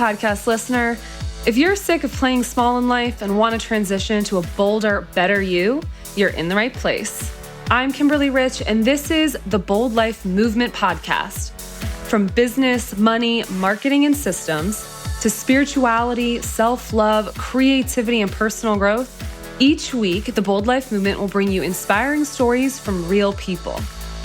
podcast listener. If you're sick of playing small in life and want to transition to a bolder, better you, you're in the right place. I'm Kimberly Rich, and this is the Bold Life Movement Podcast. From business, money, marketing, and systems, to spirituality, self-love, creativity, and personal growth, each week, the Bold Life Movement will bring you inspiring stories from real people.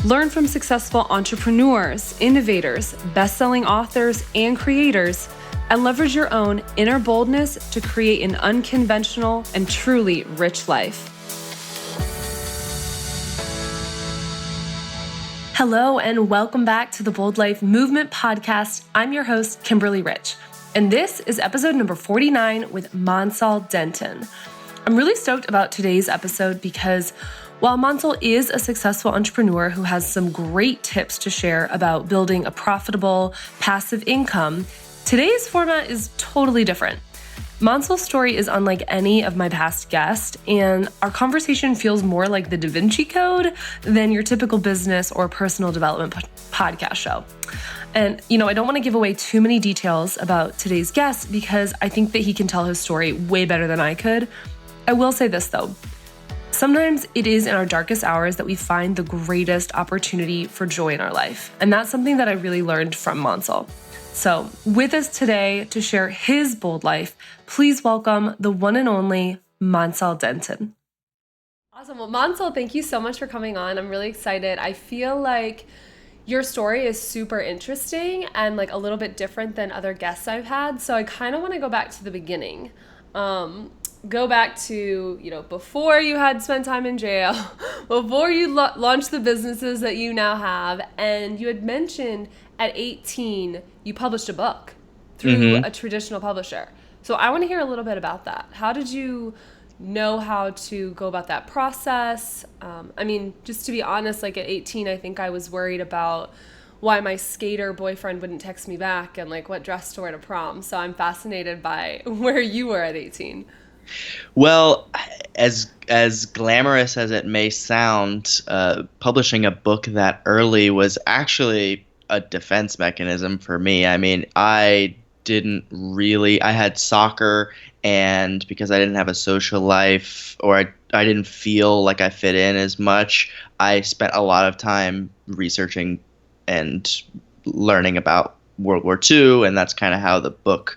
Learn from successful entrepreneurs, innovators, best-selling authors, and creators, and leverage your own inner boldness to create an unconventional and truly rich life. Hello, and welcome back to the Bold Life Movement Podcast. I'm your host, Kimberly Rich, and this is episode number 49 with Mansal Denton. I'm really stoked about today's episode because while Mansal is a successful entrepreneur who has some great tips to share about building a profitable, passive income, today's format is totally different. Mansal's story is unlike any of my past guests, and our conversation feels more like the Da Vinci Code than your typical business or personal development podcast show. And, I don't want to give away too many details about today's guest because I think that he can tell his story way better than I could. I will say this, though. Sometimes it is in our darkest hours that we find the greatest opportunity for joy in our life. And that's something that I really learned from Mansal. So with us today to share his bold life, please welcome the one and only Mansal Denton. Awesome. Well, Mansal, thank you so much for coming on. I'm really excited. I feel like your story is super interesting and like a little bit different than other guests I've had. So I kind of want to go back to the beginning. Go back to, before you had spent time in jail, before you launched the businesses that you now have. And you had mentioned at 18, you published a book through a traditional publisher. So I want to hear a little bit about that. How did you know how to go about that process? Just to be honest, like at 18, I think I was worried about why my skater boyfriend wouldn't text me back and like what dress to wear to prom. So I'm fascinated by where you were at 18. Well, as glamorous as it may sound, publishing a book that early was actually a defense mechanism for me. I had soccer, and because I didn't have a social life, or I didn't feel like I fit in as much, I spent a lot of time researching and learning about World War II, and that's kind of how the book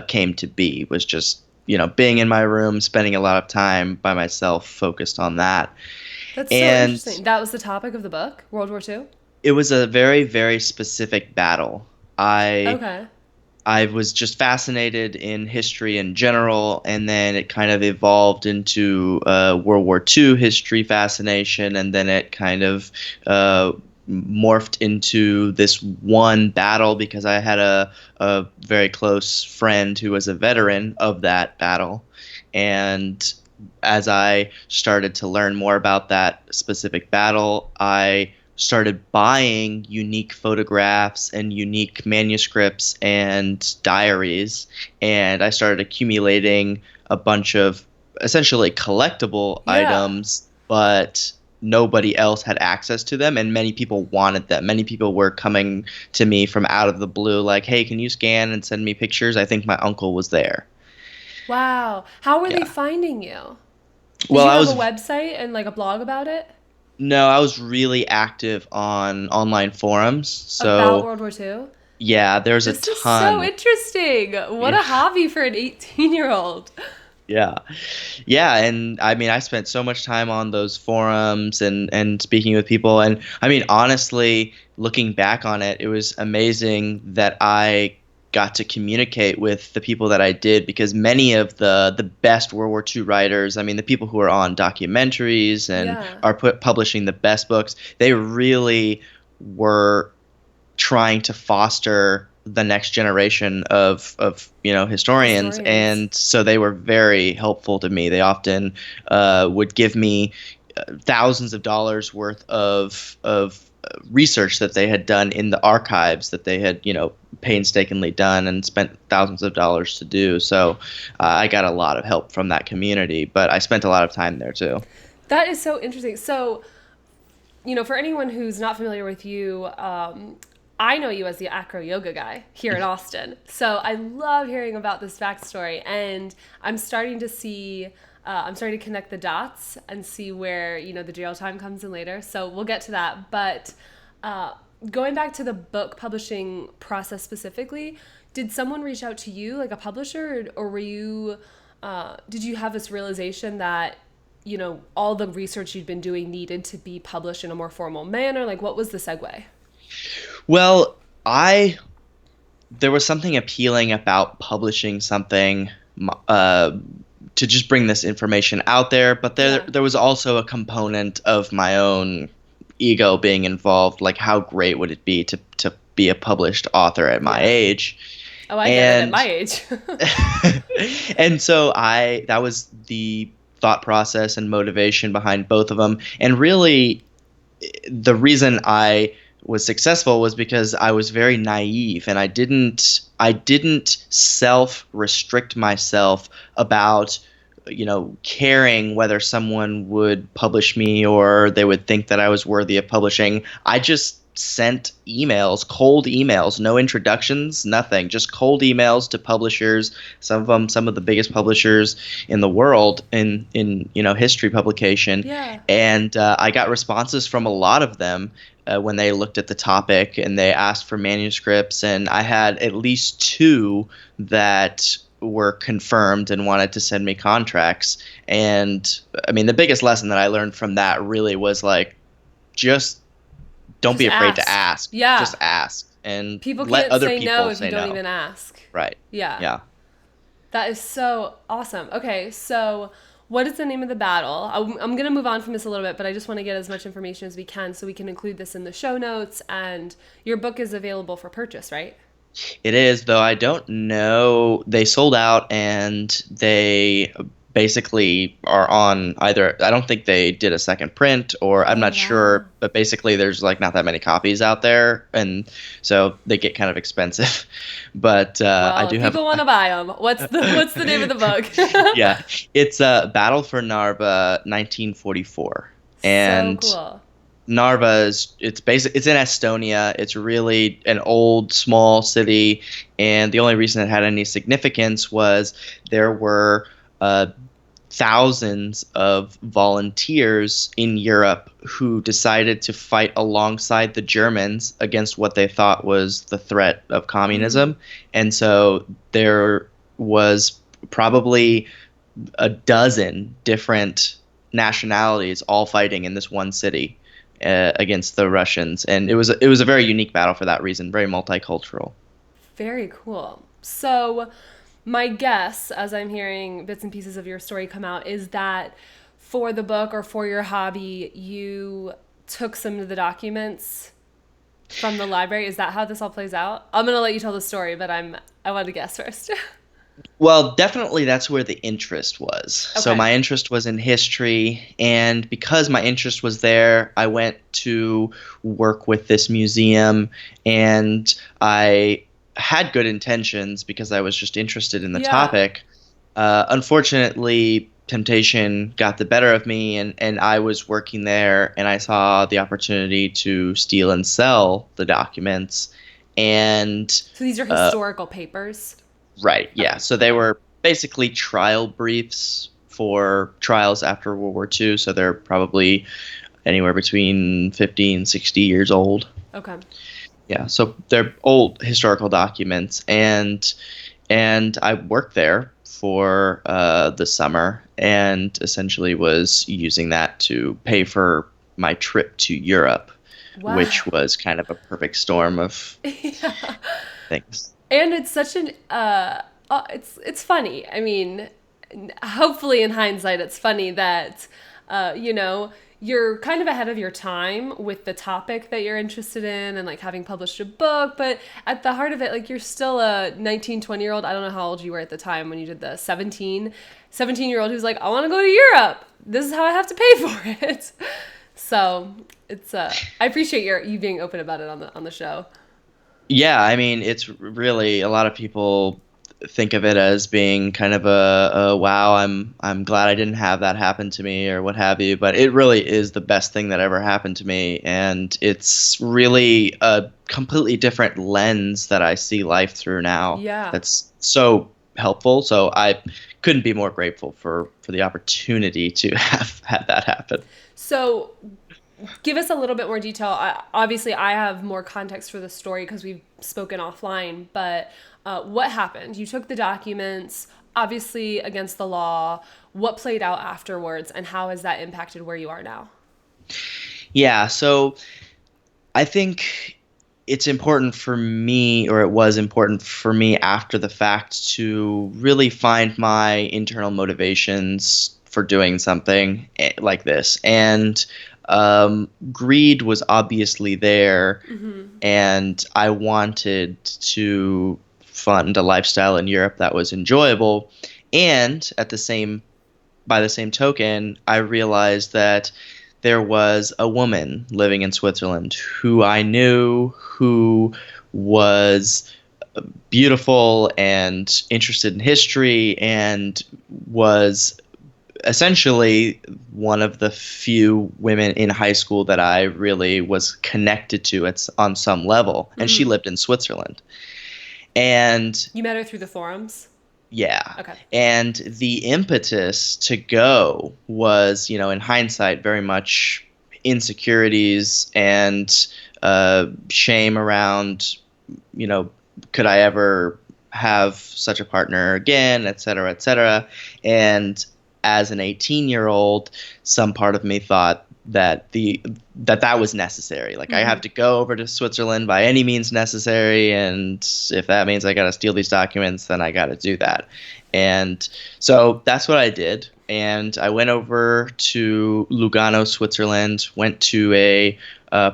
came to be, was just being in my room, spending a lot of time by myself, focused on that. That's so interesting. That was the topic of the book, World War II? It was a very, very specific battle. I was just fascinated in history in general, and then it kind of evolved into World War II history fascination, and then it kind of morphed into this one battle because I had a very close friend who was a veteran of that battle. And as I started to learn more about that specific battle, I started buying unique photographs and unique manuscripts and diaries, and I started accumulating a bunch of essentially collectible items, but nobody else had access to them, and many people wanted them. Many people were coming to me from out of the blue like, hey, can you scan and send me pictures? I think my uncle was there. Wow. How were they finding you? Did you have a website and like a blog about it? No, I was really active on online forums. So about World War II? Yeah, there's a ton. This is so interesting. What a hobby for an 18-year-old. Yeah. And I spent so much time on those forums and speaking with people. And honestly, looking back on it, it was amazing that I got to communicate with the people that I did, because many of the best World War II writers, the people who are on documentaries and are publishing the best books, they really were trying to foster the next generation of historians. And so they were very helpful to me. They often would give me thousands of dollars worth of research that they had done in the archives that they had painstakingly done and spent thousands of dollars to do. So I got a lot of help from that community, but I spent a lot of time there too. That is so interesting. So for anyone who's not familiar with you, I know you as the Acro yoga guy here in Austin. So I love hearing about this backstory, and I'm starting to see, I'm starting to connect the dots and see where, the jail time comes in later. So we'll get to that. But going back to the book publishing process specifically, did someone reach out to you, like a publisher, or were you, did you have this realization that, all the research you'd been doing needed to be published in a more formal manner? Like, what was the segue? Well, there was something appealing about publishing something to just bring this information out there, but there was also a component of my own ego being involved. Like, how great would it be to be a published author at my age? Oh, I get it at my age. And so that was the thought process and motivation behind both of them. And really, the reason I was successful was because I was very naive, and I didn't self-restrict myself about caring whether someone would publish me or they would think that I was worthy of publishing. I just sent cold emails, no introductions, nothing, just cold emails to publishers, some of the biggest publishers in the world in history publication. Yeah. And I got responses from a lot of them when they looked at the topic and they asked for manuscripts, and I had at least 2 that were confirmed and wanted to send me contracts. And I mean, the biggest lesson that I learned from that really was like, just don't be afraid to ask. Yeah. Just ask. And people let can't other say people no if say you don't no. even ask. Right. Yeah. Yeah. That is so awesome. Okay, so what is the name of the battle? I'm going to move on from this a little bit, but I just want to get as much information as we can so we can include this in the show notes. And your book is available for purchase, right? It is, though I don't know. They sold out, and they basically are on either. I don't think they did a second print, or I'm not sure. But basically, there's like not that many copies out there, and so they get kind of expensive. But I do have. People want to buy them. What's the name of the book? Yeah, it's Battle for Narva, 1944, and. So cool. Narva it's in Estonia. It's really an old, small city, and the only reason it had any significance was there were thousands of volunteers in Europe who decided to fight alongside the Germans against what they thought was the threat of communism. And so there was probably a dozen different nationalities all fighting in this one city against the Russians, and it was a very unique battle for that reason, very multicultural. Very cool. So my guess, as I'm hearing bits and pieces of your story come out, is that for the book or for your hobby, you took some of the documents from the library. Is that how this all plays out? I'm going to let you tell the story, but I want to guess first. Well, definitely that's where the interest was. Okay. So my interest was in history, and because my interest was there, I went to work with this museum, and I had good intentions because I was just interested in the topic. Unfortunately, temptation got the better of me, and I was working there, and I saw the opportunity to steal and sell the documents. And so these are historical papers? Right, yeah. So they were basically trial briefs for trials after World War II, so they're probably anywhere between 50 and 60 years old. Okay. Yeah, so they're old historical documents, and I worked there for the summer and essentially was using that to pay for my trip to Europe, which was kind of a perfect storm of things. And it's such an it's funny. I mean, hopefully in hindsight, it's funny that you're kind of ahead of your time with the topic that you're interested in and like having published a book. But at the heart of it, like you're still a 19, 20-year-old. I don't know how old you were at the time when you did the 17-year-old who's like, I want to go to Europe. This is how I have to pay for it. So it's I appreciate you being open about it on the show. Yeah, I mean, it's really, a lot of people think of it as being kind of a wow, I'm glad I didn't have that happen to me or what have you, but it really is the best thing that ever happened to me, and it's really a completely different lens that I see life through now. Yeah. That's so helpful. So I couldn't be more grateful for the opportunity to have that happen. So give us a little bit more detail. Obviously, I have more context for the story because we've spoken offline, but what happened? You took the documents, obviously against the law. What played out afterwards, and how has that impacted where you are now? Yeah, so I think it's important for me, or it was important for me after the fact, to really find my internal motivations for doing something like this. And greed was obviously there, and I wanted to fund a lifestyle in Europe that was enjoyable. And by the same token, I realized that there was a woman living in Switzerland who I knew, who was beautiful and interested in history, and was essentially one of the few women in high school that I really was connected to on some level. And she lived in Switzerland. And you met her through the forums? yeah. Okay. And the impetus to go was, in hindsight, very much insecurities and shame around, could I ever have such a partner again, et cetera, et cetera. And as an 18-year-old, some part of me thought that that was necessary. Like, I have to go over to Switzerland by any means necessary, and if that means I got to steal these documents, then I got to do that. And so that's what I did. And I went over to Lugano, Switzerland, went to a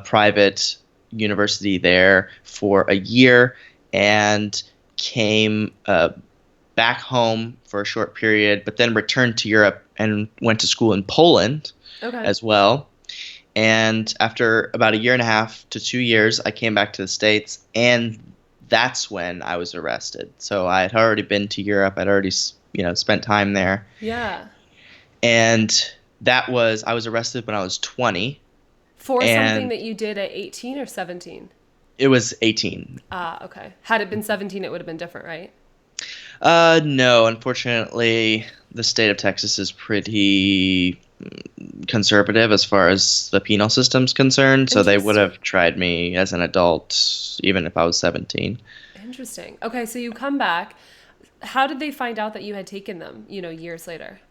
private university there for a year, and came back home for a short period, but then returned to Europe and went to school in Poland as well. And after about a year and a half to 2 years, I came back to the States, and that's when I was arrested. So I had already been to Europe. I'd already, spent time there. Yeah. And I was arrested when I was 20. For something that you did at 18 or 17? It was 18. Okay. Had it been 17, it would have been different, right? No, unfortunately, the state of Texas is pretty conservative as far as the penal system's concerned, so they would have tried me as an adult even if I was 17. Interesting. Okay, so you come back. How did they find out that you had taken them, years later?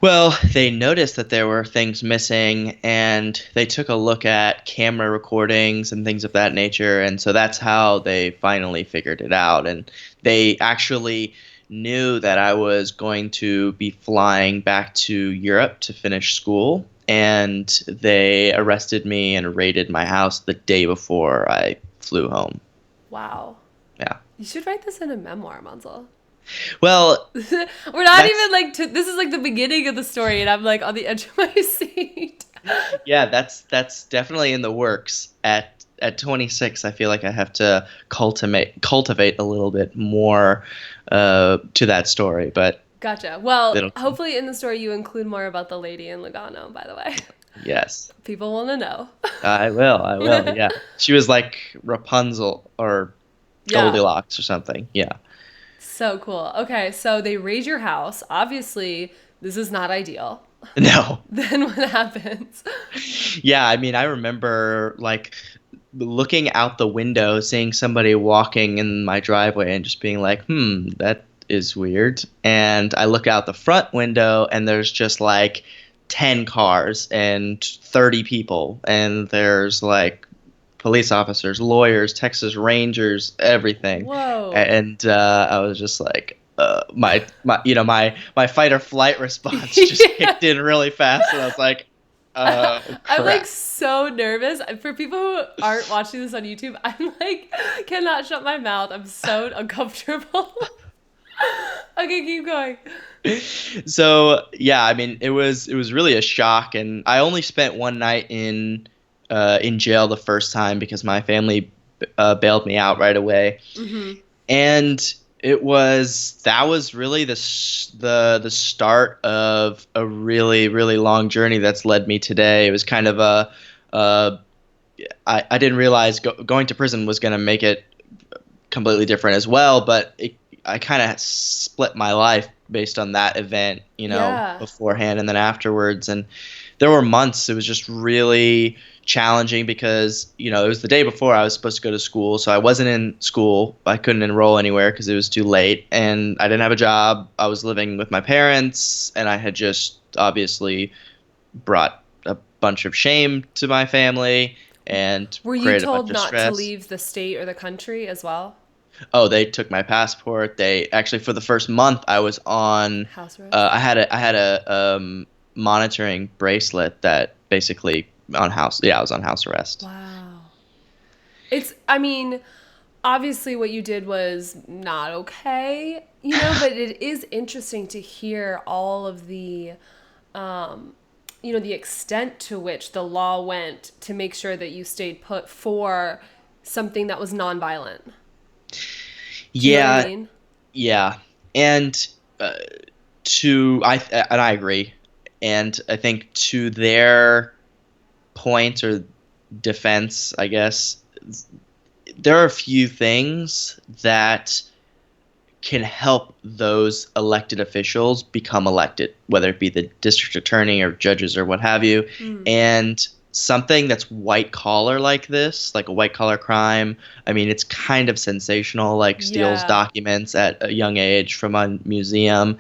Well, they noticed that there were things missing, and they took a look at camera recordings and things of that nature, and so that's how they finally figured it out. And they actually knew that I was going to be flying back to Europe to finish school, and they arrested me and raided my house the day before I flew home. Wow. Yeah. You should write this in a memoir, Mansal. Well, we're not even this is like the beginning of the story, and I'm like on the edge of my seat. Yeah, that's definitely in the works. At 26, I feel like I have to cultivate a little bit more to that story. But gotcha. Well, hopefully in the story you include more about the lady in Lugano, by the way. Yes. People want to know. I will. Yeah. She was like Rapunzel or Goldilocks or something. Yeah. So cool. Okay, so they raid your house. Obviously, this is not ideal. No. Then what happens? Yeah, I mean, I remember like looking out the window, seeing somebody walking in my driveway and just being like, that is weird. And I look out the front window and there's just like 10 cars and 30 people. And there's like police officers, lawyers, Texas Rangers, everything. Whoa. And I was just like, my fight or flight response just kicked in really fast, and I was like, crap. I'm like so nervous. For people who aren't watching this on YouTube, I'm like cannot shut my mouth. I'm so uncomfortable. Okay, keep going. So yeah, I mean, it was really a shock, and I only spent one night in jail the first time because my family bailed me out right away. And that was really the start of a really, really long journey that's led me today. It was kind of I didn't realize going to prison was going to make it completely different as well, but I kind of split my life based on that event, Yeah. beforehand and then afterwards. And there were months it was just really challenging because, it was the day before I was supposed to go to school. So I wasn't in school. I couldn't enroll anywhere because it was too late. And I didn't have a job. I was living with my parents, and I had just obviously brought a bunch of shame to my family and Were you created a told bunch of not to stress. leave the state or the country as well? Oh, they took my passport. They actually, for the first month, I was on. House arrest? I had a monitoring bracelet that basically on house. Yeah, I was on house arrest. Wow. I mean, obviously what you did was not okay, but it is interesting to hear all of the, the extent to which the law went to make sure that you stayed put for something that was nonviolent. Do you know what I Yeah, mean? yeah, and uh, I agree, and I think to their point or defense, I guess there are a few things that can help those elected officials become elected, whether it be the district attorney or judges or what have you. Mm. And something that's white collar like this, like a white collar crime, I mean, it's kind of sensational, like steals Yeah. documents at a young age from a museum.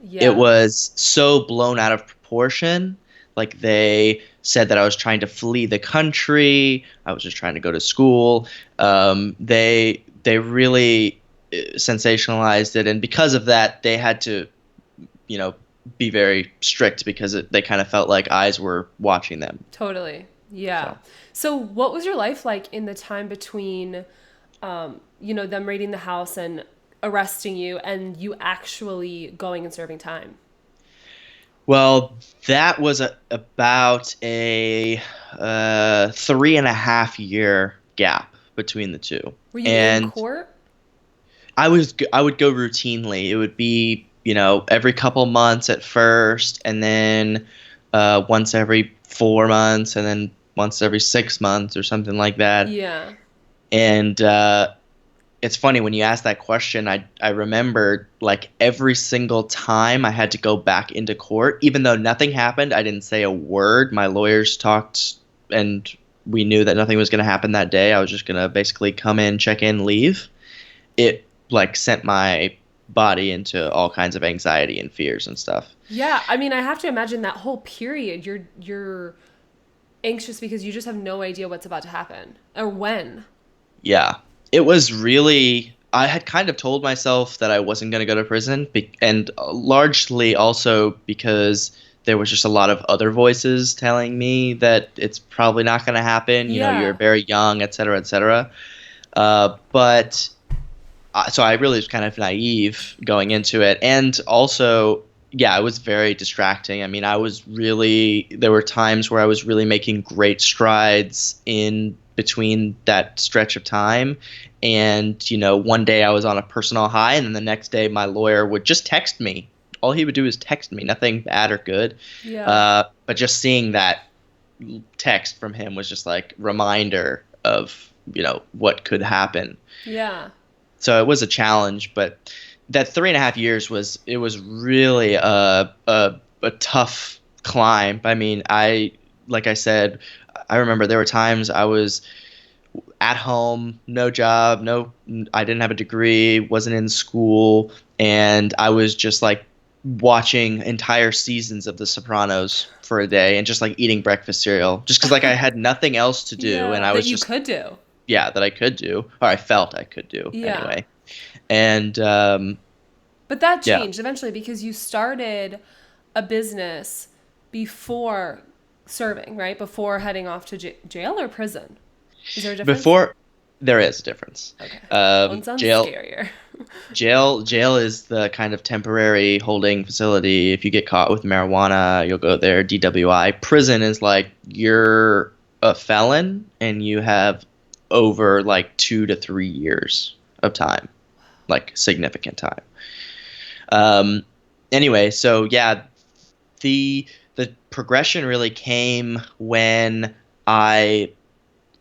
It Yeah. was so blown out of proportion. Like they said that I was trying to flee the country. I was just trying to go to school. They really sensationalized it, and because of that, they had to, you know, be very strict because they kind of felt like eyes were watching them. Totally. Yeah. So. So what was your life like in the time between, them raiding the house and arresting you and you actually going and serving time? Well, that was about a 3.5 year gap between the two, Were you in and court? I would go routinely. It would be, every couple months at first, and then once every 4 months, and then once every 6 months or something like that. Yeah. And it's funny when you ask that question. I remembered like every single time I had to go back into court, even though nothing happened. I didn't say a word. My lawyers talked, and we knew that nothing was going to happen that day. I was just going to basically come in, check in, leave. It like sent my body into all kinds of anxiety and fears and stuff. Yeah, I mean, I have to imagine that whole period you're anxious because you just have no idea what's about to happen or when. Yeah. It was really, I had kind of told myself that I wasn't going to go to prison, and largely also because there was just a lot of other voices telling me that it's probably not going to happen. You're Yeah. very young, et cetera, et cetera. But so I really was kind of naive going into it, and also, yeah, it was very distracting. I mean, there were times where I was really making great strides in between that stretch of time, and one day I was on a personal high, and then the next day my lawyer would just text me. All he would do is text me, nothing bad or good. Yeah. But just seeing that text from him was just like reminder of what could happen. Yeah. So it was a challenge, but that 3.5 years was really a tough climb. I mean, like I said, I remember there were times I was at home, no job, I didn't have a degree, wasn't in school, and I was just like watching entire seasons of The Sopranos for a day and just like eating breakfast cereal just because like I had nothing else to do, and Yeah. I That was you just, could do. yeah, that I could do, or I felt I could do Yeah. anyway. And But that yeah, changed eventually because you started a business before serving, right? Before heading off to jail or prison. Is there a difference? before there is a difference. Okay. One Um, sounds jail, scarier. jail is the kind of temporary holding facility. If you get caught with marijuana, you'll go there. DWI. Prison is like you're a felon and you have over like 2 to 3 years of time, like significant time. Um, anyway, so yeah, the progression really came when I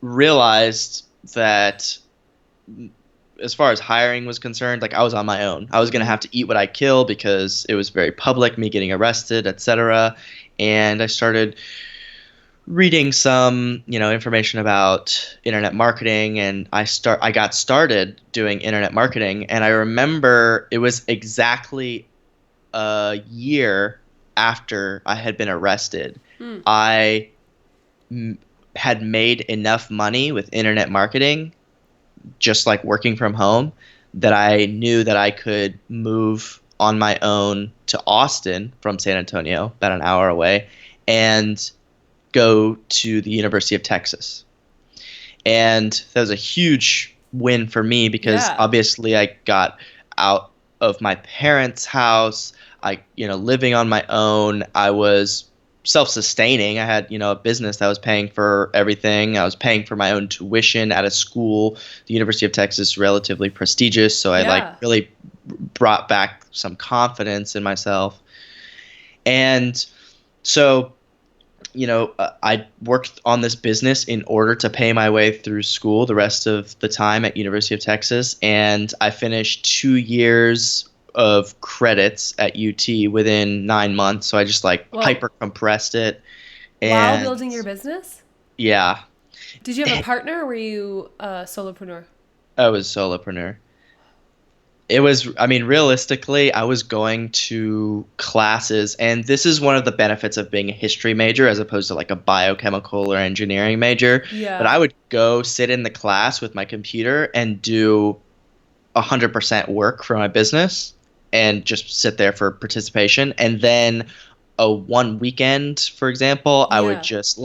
realized that as far as hiring was concerned, like I was on my own. I was going to have to eat what I kill because it was very public, me getting arrested, etc. And I started reading some, information about internet marketing, and I got started doing internet marketing, and I remember it was exactly a year after I had been arrested. I had made enough money with internet marketing, just like working from home, that I knew that I could move on my own to Austin from San Antonio, about an hour away, and go to the University of Texas. And that was a huge win for me because obviously I got out of my parents' house. Living on my own. I was self-sustaining. I had, a business that was paying for everything. I was paying for my own tuition at a school. The University of Texas, relatively prestigious, so I really brought back some confidence in myself. And so, I worked on this business in order to pay my way through school the rest of the time at University of Texas, and I finished 2 years of credits at UT within 9 months. So I just hyper compressed it. While building your business? Yeah. Did you have a partner, or were you a solopreneur? I was solopreneur. It was, realistically, I was going to classes, and this is one of the benefits of being a history major as opposed to like a biochemical or engineering major. Yeah. But I would go sit in the class with my computer and do 100% work for my business and just sit there for participation. And then one weekend, for example, I would just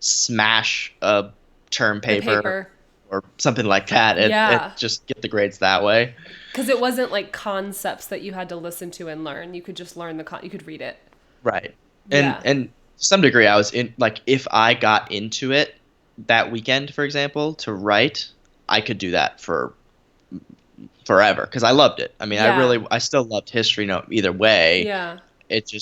smash a term paper or something like that and just get the grades that way. Because it wasn't like concepts that you had to listen to and learn. You could just learn you could read it. Right. And to some degree I was in, if I got into it that weekend, for example, to write, I could do that for forever because I loved it. I still loved history either way. Yeah. It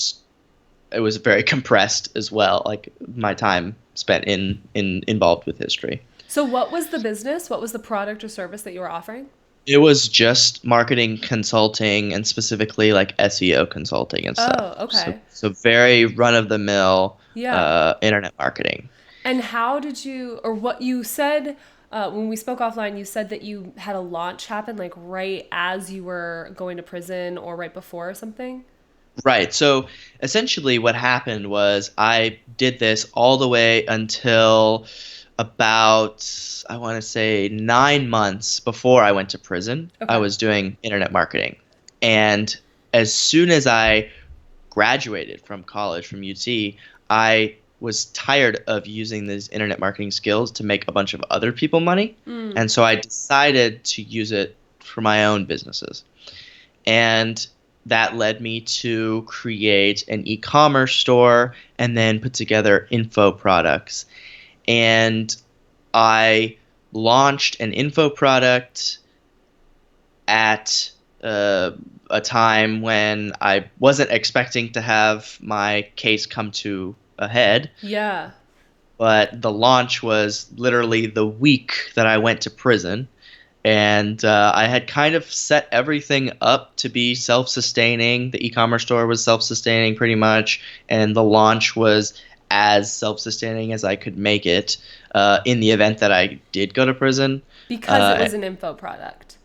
was very compressed as well, like my time spent involved with history. So what was the business? What was the product or service that you were offering? It was just marketing consulting and specifically like SEO consulting and stuff. Oh, okay. So very run-of-the-mill internet marketing. And how did you, or what you said when we spoke offline, you said that you had a launch happen like right as you were going to prison or right before or something? Right. So essentially what happened was I did this all the way until about, I want to say 9 months before I went to prison. Okay. I was doing internet marketing. And as soon as I graduated from college, from UT, I was tired of using these internet marketing skills to make a bunch of other people money. And so I decided to use it for my own businesses. And that led me to create an e-commerce store and then put together info products. And I launched an info product at a time when I wasn't expecting to have my case come to a head. Yeah. But the launch was literally the week that I went to prison. And I had kind of set everything up to be self-sustaining. The e-commerce store was self-sustaining pretty much. And the launch was as self-sustaining as I could make it in the event that I did go to prison. Because it was an info product.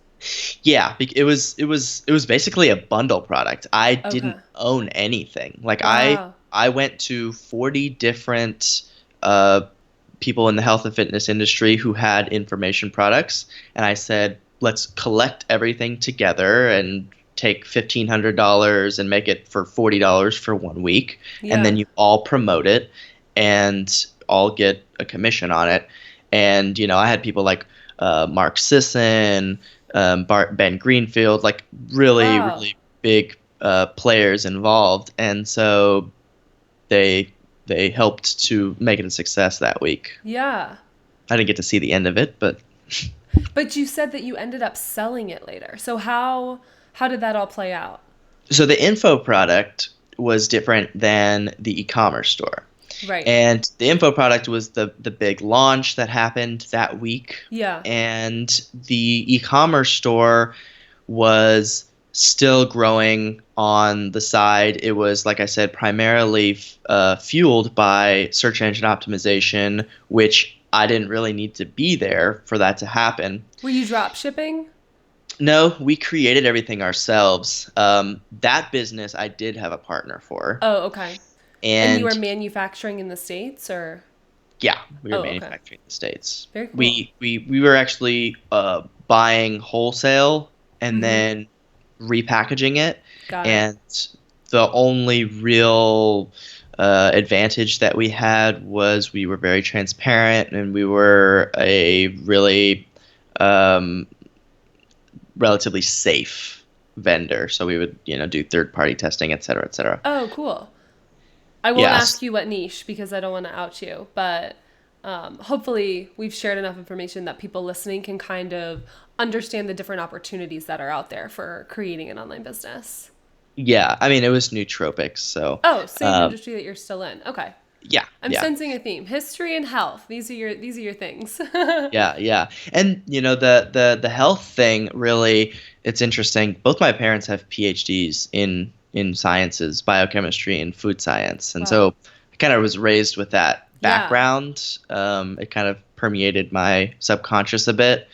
Yeah, it was basically a bundle product. I didn't own anything. Wow. I went to 40 different people in the health and fitness industry who had information products, and I said, let's collect everything together and take $1,500 and make it for $40 for 1 week, and then you all promote it and all get a commission on it. And I had people like Mark Sisson, Ben Greenfield, like really big players involved, and so they helped to make it a success that week. Yeah. I didn't get to see the end of it, but But you said that you ended up selling it later. So how did that all play out? So the info product was different than the e-commerce store. Right. And the info product was the big launch that happened that week. Yeah. And the e-commerce store was still growing on the side. It was, like I said, primarily fueled by search engine optimization, which I didn't really need to be there for that to happen. Were you drop shipping? No, we created everything ourselves. That business I did have a partner for. Oh, okay. And you were And manufacturing in the States, or? yeah, we were Oh, okay. manufacturing in the States. Very cool. We were actually buying wholesale and then repackaging it. Got it. And the only real advantage that we had was we were very transparent, and we were a really relatively safe vendor. So we would, do third-party testing, et cetera, et cetera. Oh, cool. I won't ask you what niche because I don't want to out you, but hopefully we've shared enough information that people listening can kind of understand the different opportunities that are out there for creating an online business. Yeah, I mean, it was nootropics, so. Oh, same industry that you're still in. Okay. Yeah, I'm sensing a theme. History and health. These are your things. Yeah. And the health thing, really, it's interesting. Both my parents have PhDs in sciences, biochemistry and food science. And so I kind of was raised with that background. It kind of permeated my subconscious a bit.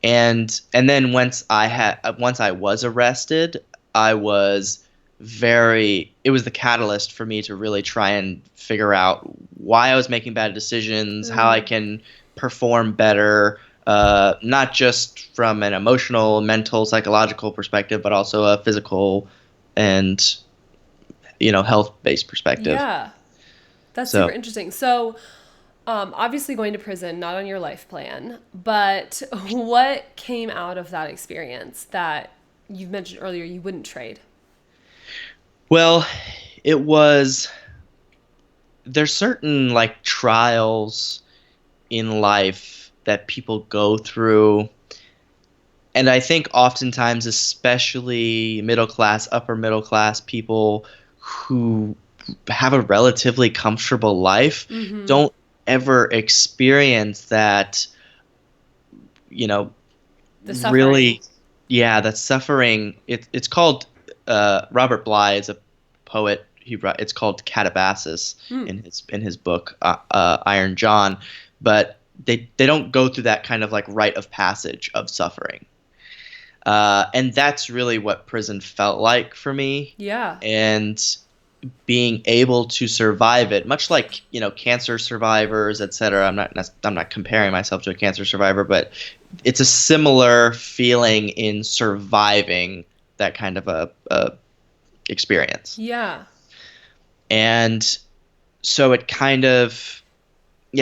And then once I was arrested, it was the catalyst for me to really try and figure out why I was making bad decisions, how I can perform better, not just from an emotional, mental, psychological perspective, but also a physical and, health-based perspective. Yeah, that's super interesting. So, obviously going to prison, not on your life plan, but what came out of that experience that you mentioned earlier you wouldn't trade? Well, there's certain trials in life that people go through. And I think oftentimes, especially middle class, upper middle class people who have a relatively comfortable life don't ever experience that, the suffering. really, that suffering. It's called, Robert Bly is a poet. It's called Catabasis in his book, Iron John. But they don't go through that kind of rite of passage of suffering. And that's really what prison felt like for me. Yeah. And being able to survive it, much like, cancer survivors, etc. I'm not comparing myself to a cancer survivor, but it's a similar feeling in surviving that kind of a experience. Yeah. And so it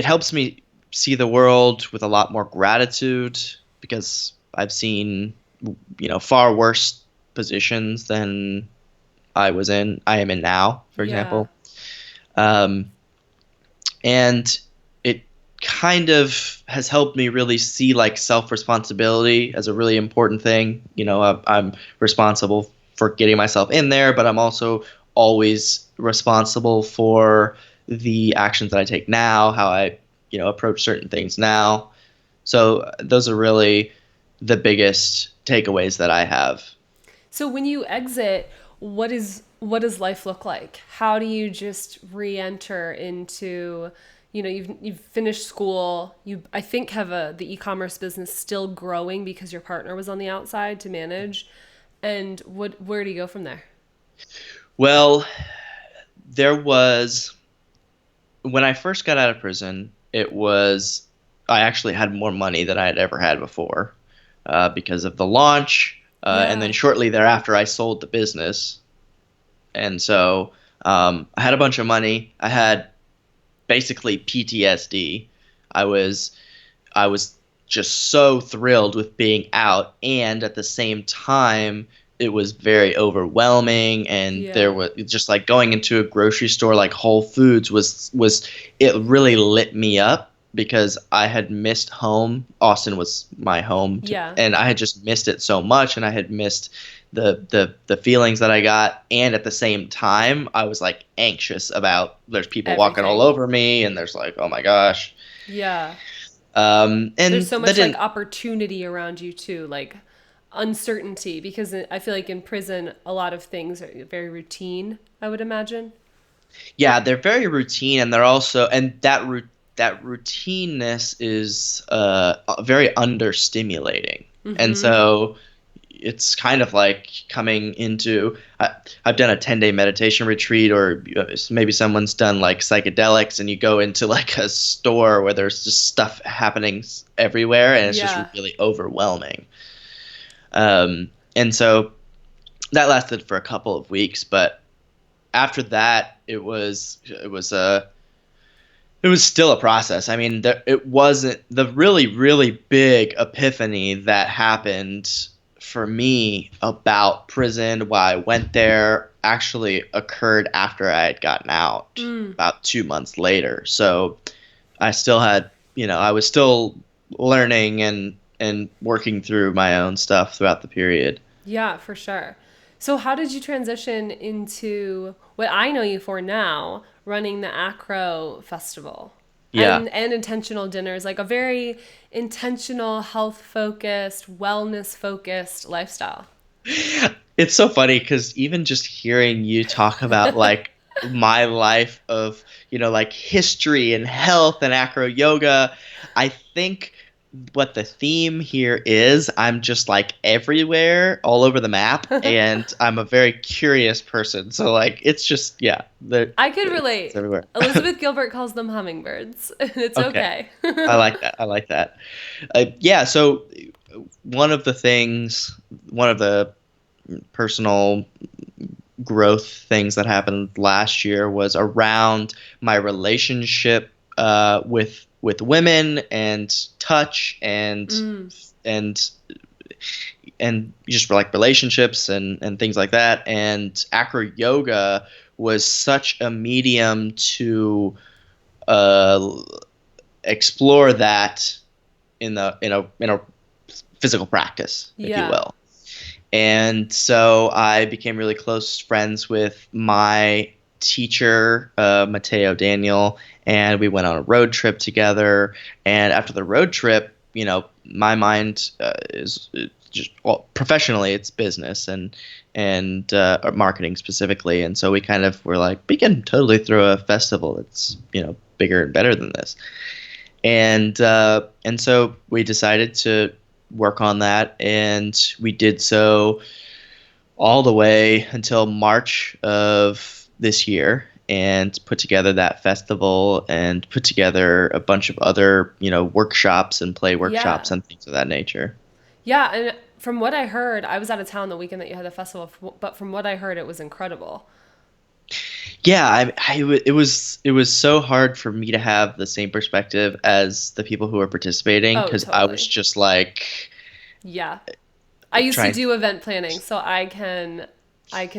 helps me see the world with a lot more gratitude, because I've seen, far worse positions than I am in now, for example. And it kind of has helped me really see self-responsibility as a really important thing. I'm responsible for getting myself in there, but I'm also always responsible for the actions that I take now, how I, approach certain things now. So those are really the biggest takeaways that I have. So when you exit, what does life look like? How do you just re-enter into, you've finished school, you I think have the e-commerce business still growing because your partner was on the outside to manage, and where do you go from there? Well, when I first got out of prison, I actually had more money than I had ever had before, because of the launch. And then shortly thereafter, I sold the business. And so I had a bunch of money. I had basically PTSD. I was just so thrilled with being out. And at the same time, it was very overwhelming. And there was just going into a grocery store like Whole Foods it really lit me up, because I had missed home. Austin was my home, Yeah. and I had just missed it so much, and I had missed the feelings that I got, and at the same time, I was like anxious about there's people walking all Everything. over me, and there's like, oh my gosh. Yeah. And There's so that much like didn't. opportunity around you too, like uncertainty, because I feel like in prison a lot of things are very routine, I would imagine. Yeah, they're very routine, and they're also and that routineness is very understimulating, and Mm-hmm. so it's kind of like coming into. I've done a 10-day meditation retreat, or maybe someone's done like psychedelics, and you go into like a store where there's just stuff happening everywhere, and it's just Yeah. really overwhelming. And so that lasted for a couple of weeks, but after that, it was still a process. I mean, it wasn't the really big epiphany that happened for me about prison. Why I went there actually occurred after I had gotten out, Mm. about 2 months later. So I still had, I was still learning and working through my own stuff throughout the period. Yeah, for sure. So how did you transition into what I know you for now, running the Acro festival? Yeah. And intentional dinners, like a very intentional, health focused, wellness focused lifestyle. It's so funny because even just hearing you talk about like my life of, like history and health and acro yoga, I think what the theme here is I'm just like everywhere, all over the map, and I'm a very curious person. So like it's just yeah, I could it's relate. everywhere. Elizabeth Gilbert calls them hummingbirds. It's Okay. okay. I like that. I like that. Yeah, so one of the personal growth things that happened last year was around my relationship with women and touch Mm. and and just like relationships and things like that. And acro yoga was such a medium to uh, explore that in a physical practice, if you Yeah. will. And so I became really close friends with my teacher, Mateo Daniel, and we went on a road trip together. And after the road trip, my mind is just well, professionally, it's business and marketing specifically. And so we kind of were like, we can totally throw a festival that's bigger and better than this. And so we decided to work on that, and we did so all the way until March of this year, and put together that festival and put together a bunch of other workshops and play workshops Yeah. and things of that nature. Yeah. And from what I heard, I was out of town the weekend that you had the festival, but from what I heard, it was incredible. Yeah, it was so hard for me to have the same perspective as the people who were participating, Oh, because I was totally. just like Yeah. I used to trying. do event planning, so I can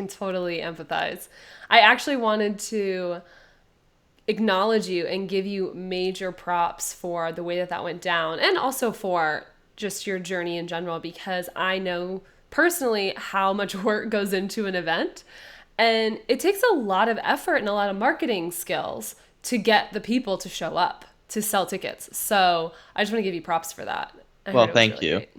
totally empathize. I actually wanted to acknowledge you and give you major props for the way that that went down and also for just your journey in general because I know personally how much work goes into an event and it takes a lot of effort and a lot of marketing skills to get the people to show up to sell tickets. So, I just want to give you props for that. I heard Well, it was thank really you. great.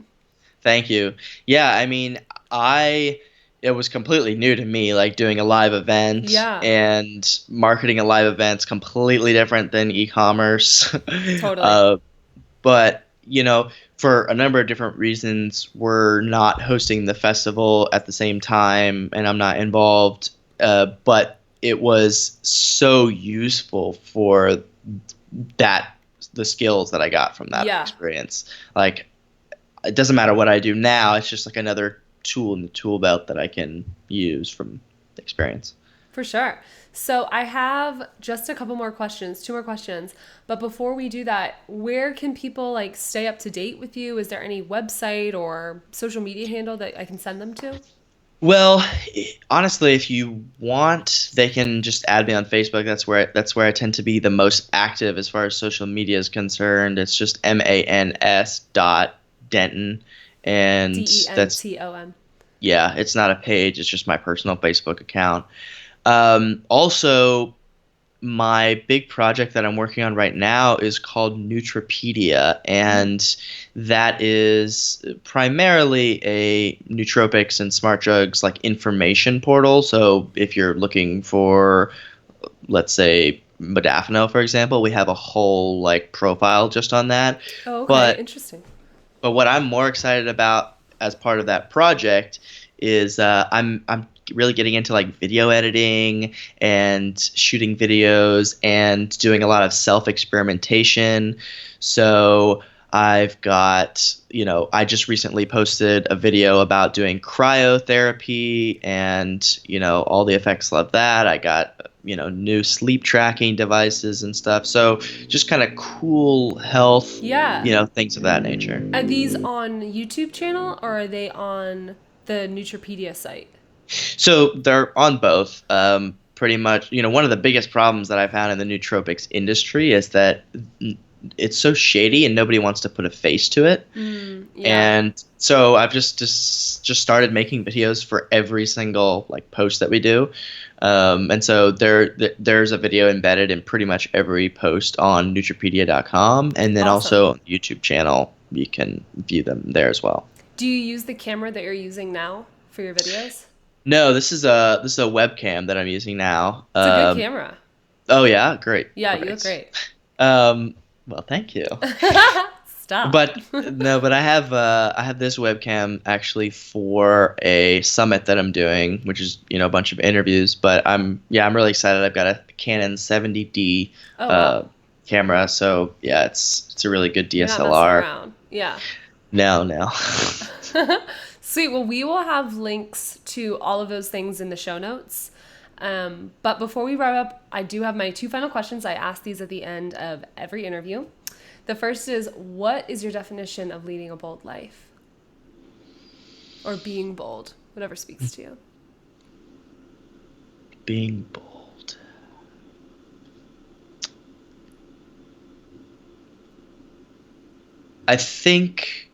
Thank you. Yeah, I mean, I it was completely new to me, like doing a live event Yeah, and marketing a live event's completely different than e-commerce. totally. uh, but for a number of different reasons, we're not hosting the festival at the same time, and I'm not involved. But it was so useful for that the skills that I got from that Yeah, experience. Like it doesn't matter what I do now. It's just like another tool in the tool belt that I can use from the experience. for sure. So I have just a couple more questions, two more questions. But before we do that, where can people like stay up to date with you? Is there any website or social media handle that I can send them to? Well, honestly, if you want, they can just add me on Facebook. That's where I tend to be the most active as far as social media is concerned. It's just MANS dot Denton, and that's Denton. yeah, it's not a page. It's just my personal Facebook account. Also, my big project that I'm working on right now is called Nootropedia, and that is primarily a nootropics and smart drugs like information portal. So if you're looking for, let's say, modafinil, for example, we have a whole like profile just on that. Oh, okay, But interesting. but what I'm more excited about as part of that project is I'm really getting into like video editing and shooting videos and doing a lot of self experimentation. So I've got, I just recently posted a video about doing cryotherapy and, all the effects of that. I got, new sleep tracking devices and stuff. So just kind of cool health, Yeah. things of that nature. Are these on YouTube channel or are they on the Nootropedia site? So they're on both. Pretty much, one of the biggest problems that I found in the nootropics industry is that it's so shady and nobody wants to put a face to it. Yeah. And so I've just started making videos for every single like post that we do. And so there's a video embedded in pretty much every post on Nutripedia.com, and then Awesome. also on the YouTube channel you can view them there as well. Do you use the camera that you're using now for your videos? No, this is a webcam that I'm using now. It's a good camera. Oh yeah, great. Yeah, you look Great. great. Well, thank you. Stop. But no, but I have this webcam actually for a summit that I'm doing, which is a bunch of interviews. But I'm really excited. I've got a Canon 70D Oh, wow. camera, so yeah, it's a really good You're not messing DSLR. around. Yeah. No. Sweet. Well, we will have links to all of those things in the show notes. But before we wrap up, I do have my two final questions. I ask these at the end of every interview. The first is, what is your definition of leading a bold life? Or being bold, whatever speaks to you. Being bold. I think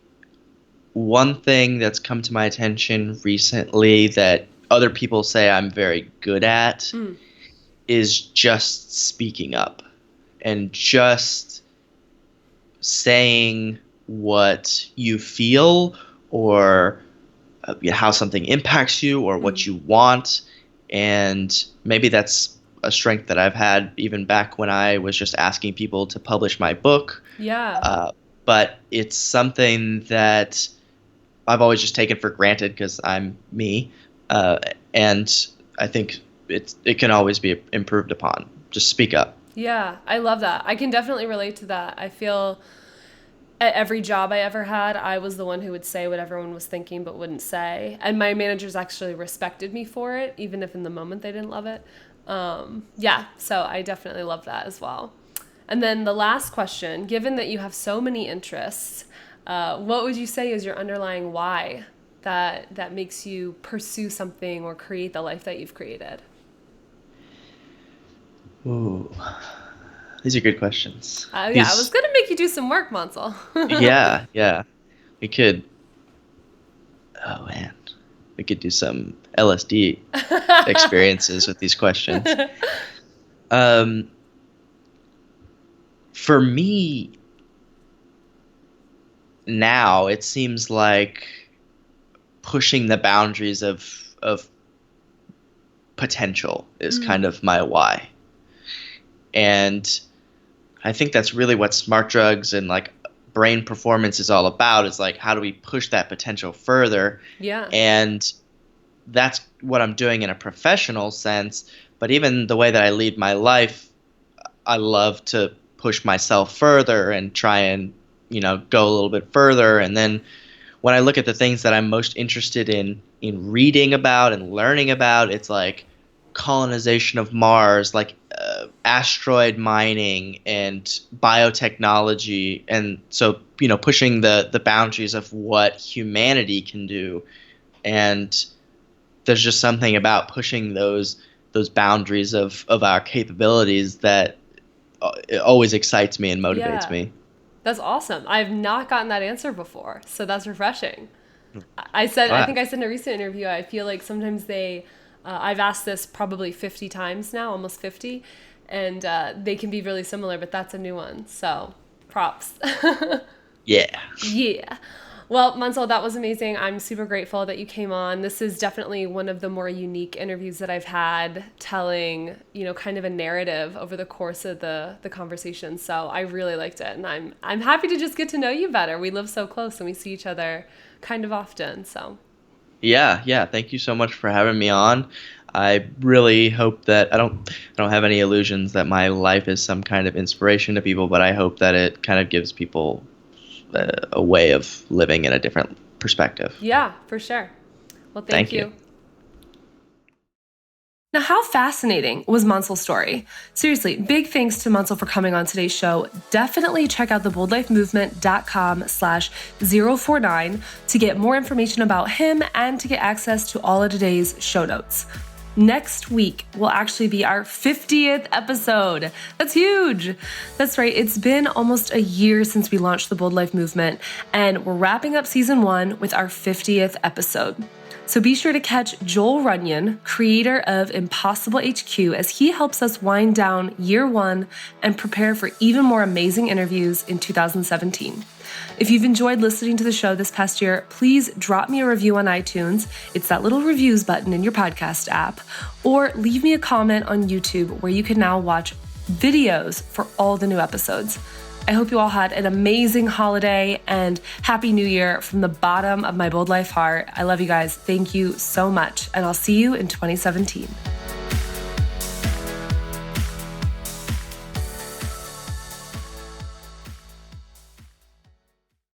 one thing that's come to my attention recently that other people say I'm very good at is just speaking up and just saying what you feel or how something impacts you or what you want. And maybe that's a strength that I've had even back when I was just asking people to publish my book. Yeah. But it's something that I've always just taken for granted because I'm me. And I think it can always be improved upon. Just speak up. Yeah, I love that. I can definitely relate to that. I feel at every job I ever had, I was the one who would say what everyone was thinking but wouldn't say. And my managers actually respected me for it, even if in the moment they didn't love it. Yeah, so I definitely love that as well. And then the last question, given that you have so many interests, what would you say is your underlying why that makes you pursue something or create the life that you've created? Ooh, these are good questions. Yeah, I was going to make you do some work, Mansal. Yeah. We could. Oh man, we could do some LSD experiences with these questions. Um, for me, now it seems like pushing the boundaries of potential is kind of my why. And I think that's really what smart drugs and like brain performance is all about, is like how do we push that potential further? Yeah. And that's what I'm doing in a professional sense, but even the way that I lead my life, I love to push myself further and try and, go a little bit further. And then when I look at the things that I'm most interested in reading about and learning about, it's like colonization of Mars, like asteroid mining and biotechnology, and so pushing the boundaries of what humanity can do. And there's just something about pushing those boundaries of our capabilities that it always excites me and motivates me. That's awesome. I've not gotten that answer before, so that's refreshing. I think I said in a recent interview, I feel like sometimes I've asked this probably 50 times now, almost 50, and they can be really similar, but that's a new one. So props. Yeah. Yeah. Well, Mansal, that was amazing. I'm super grateful that you came on. This is definitely one of the more unique interviews that I've had, telling, kind of a narrative over the course of the conversation. So I really liked it, and I'm happy to just get to know you better. We live so close and we see each other kind of often. So Yeah. Thank you so much for having me on. I really hope that I don't have any illusions that my life is some kind of inspiration to people, but I hope that it kind of gives people a way of living in a different perspective. Yeah, for sure. Well, thank you. Now, how fascinating was Mansal's story? Seriously, big thanks to Mansal for coming on today's show. Definitely check out theboldlifemovement.com/049 to get more information about him and to get access to all of today's show notes. Next week will actually be our 50th episode. That's huge. That's right. It's been almost a year since we launched the Bold Life Movement, and we're wrapping up season 1 with our 50th episode. So be sure to catch Joel Runyon, creator of Impossible HQ, as he helps us wind down year 1 and prepare for even more amazing interviews in 2017. If you've enjoyed listening to the show this past year, please drop me a review on iTunes. It's that little reviews button in your podcast app. Or leave me a comment on YouTube, where you can now watch videos for all the new episodes. I hope you all had an amazing holiday and Happy New Year from the bottom of my Bold Life heart. I love you guys. Thank you so much. And I'll see you in 2017.